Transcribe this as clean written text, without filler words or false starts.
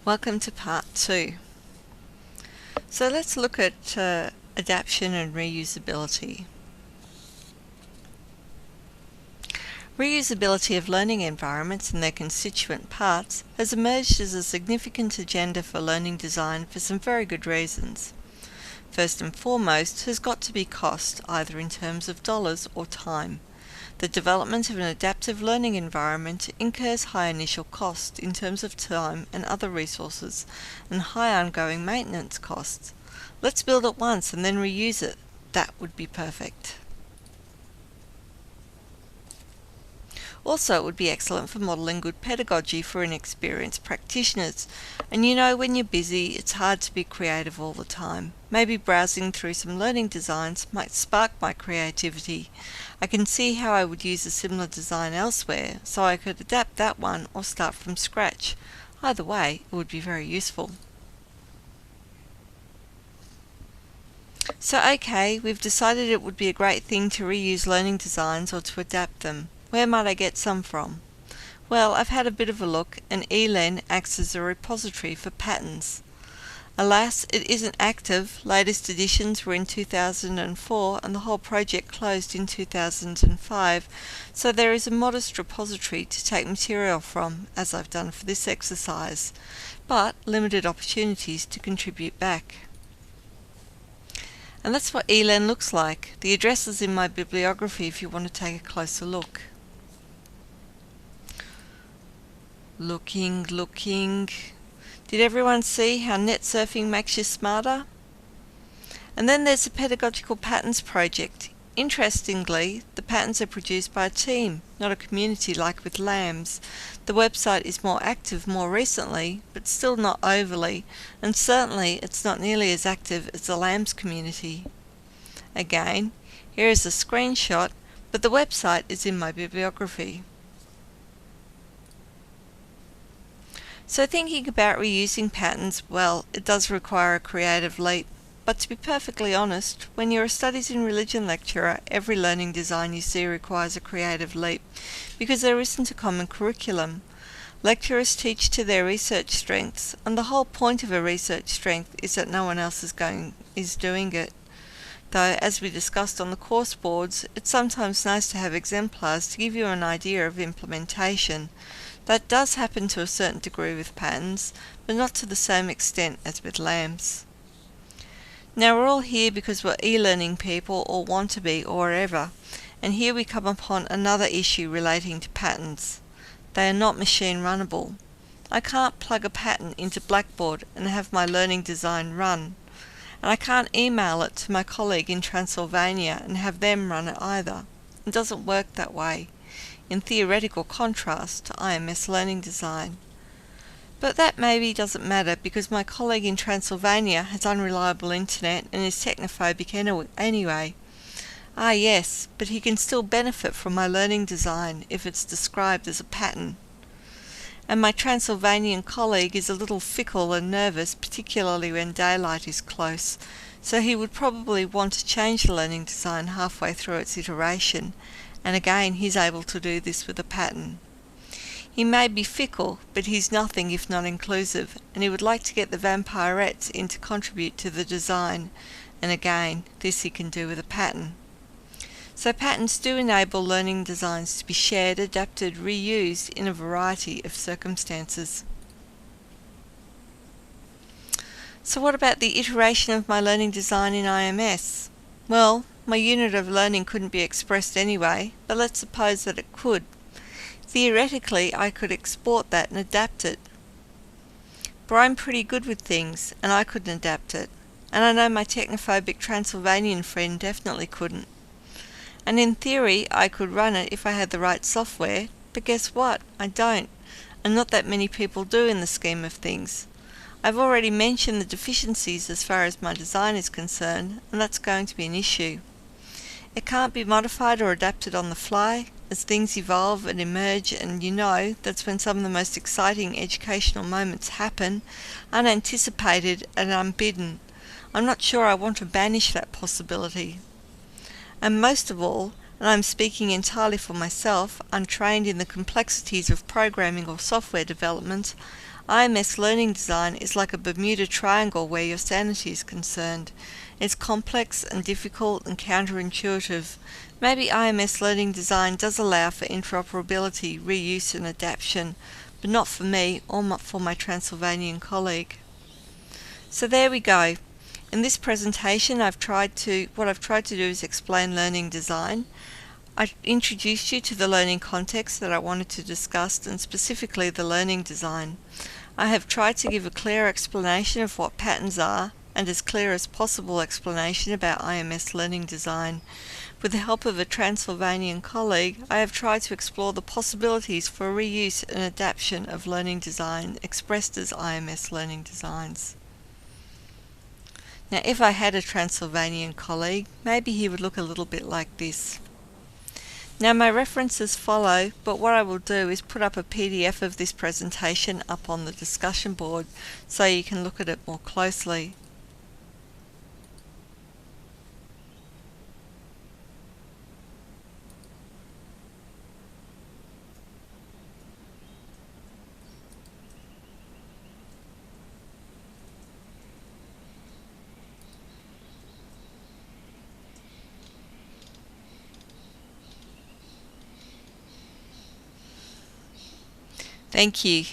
Welcome to part 2. So let's look at adaptation and reusability. Reusability of learning environments and their constituent parts has emerged as a significant agenda for learning design for some very good reasons. First and foremost has got to be cost, either in terms of dollars or time. The development of an adaptive learning environment incurs high initial cost in terms of time and other resources, and high ongoing maintenance costs. Let's build it once and then reuse it. That would be perfect. Also, it would be excellent for modelling good pedagogy for inexperienced practitioners. And you know, when you're busy, it's hard to be creative all the time. Maybe browsing through some learning designs might spark my creativity. I can see how I would use a similar design elsewhere, so I could adapt that one or start from scratch. Either way, it would be very useful. So okay, we've decided it would be a great thing to reuse learning designs or to adapt them. Where might I get some from? Well, I've had a bit of a look, and ELEN acts as a repository for patterns. Alas, it isn't active. Latest editions were in 2004 and the whole project closed in 2005, so there is a modest repository to take material from, as I've done for this exercise, but limited opportunities to contribute back. And that's what ELEN looks like. The address is in my bibliography if you want to take a closer look. Looking. Did everyone see how net surfing makes you smarter? And then there's the Pedagogical Patterns project. Interestingly, the patterns are produced by a team, not a community like with LAMS. The website is more active more recently, but still not overly, and certainly it's not nearly as active as the LAMS community. Again, here is a screenshot, but the website is in my bibliography. So thinking about reusing patterns, well, it does require a creative leap. But to be perfectly honest, when you're a studies in religion lecturer, every learning design you see requires a creative leap, because there isn't a common curriculum. Lecturers teach to their research strengths, and the whole point of a research strength is that no one else is doing it. Though, as we discussed on the course boards, it's sometimes nice to have exemplars to give you an idea of implementation. That does happen to a certain degree with patterns, but not to the same extent as with LAMS. Now we're all here because we're e-learning people or want to be or whatever, and here we come upon another issue relating to patterns. They are not machine runnable. I can't plug a pattern into Blackboard and have my learning design run, and I can't email it to my colleague in Transylvania and have them run it either. It doesn't work that way, in theoretical contrast to IMS learning design. But that maybe doesn't matter because my colleague in Transylvania has unreliable internet and is technophobic anyway. Ah yes, but he can still benefit from my learning design if it's described as a pattern. And my Transylvanian colleague is a little fickle and nervous, particularly when daylight is close, so he would probably want to change the learning design halfway through its iteration, and again he's able to do this with a pattern. He may be fickle, but he's nothing if not inclusive, and he would like to get the vampirettes in to contribute to the design, and again, this he can do with a pattern. So patterns do enable learning designs to be shared, adapted, reused in a variety of circumstances. So what about the iteration of my learning design in IMS? Well, my unit of learning couldn't be expressed anyway, but let's suppose that it could. Theoretically, I could export that and adapt it. But I'm pretty good with things, and I couldn't adapt it. And I know my technophobic Transylvanian friend definitely couldn't. And in theory, I could run it if I had the right software, but guess what? I don't, and not that many people do in the scheme of things. I've already mentioned the deficiencies as far as my design is concerned, and that's going to be an issue. It can't be modified or adapted on the fly, as things evolve and emerge, and you know, that's when some of the most exciting educational moments happen, unanticipated and unbidden. I'm not sure I want to banish that possibility. And most of all, and I'm speaking entirely for myself, untrained in the complexities of programming or software development, IMS learning design is like a Bermuda Triangle where your sanity is concerned. It's complex and difficult and counterintuitive. Maybe IMS learning design does allow for interoperability, reuse and adaptation, but not for me or for my Transylvanian colleague. So there we go. In this presentation, what I've tried to do is explain learning design. I introduced you to the learning context that I wanted to discuss, and specifically the learning design. I have tried to give a clear explanation of what patterns are, and as clear as possible explanation about IMS learning design. With the help of a Transylvanian colleague, I have tried to explore the possibilities for reuse and adaptation of learning design expressed as IMS learning designs. Now, if I had a Transylvanian colleague, maybe he would look a little bit like this. Now my references follow, but what I will do is put up a PDF of this presentation up on the discussion board so you can look at it more closely. Thank you.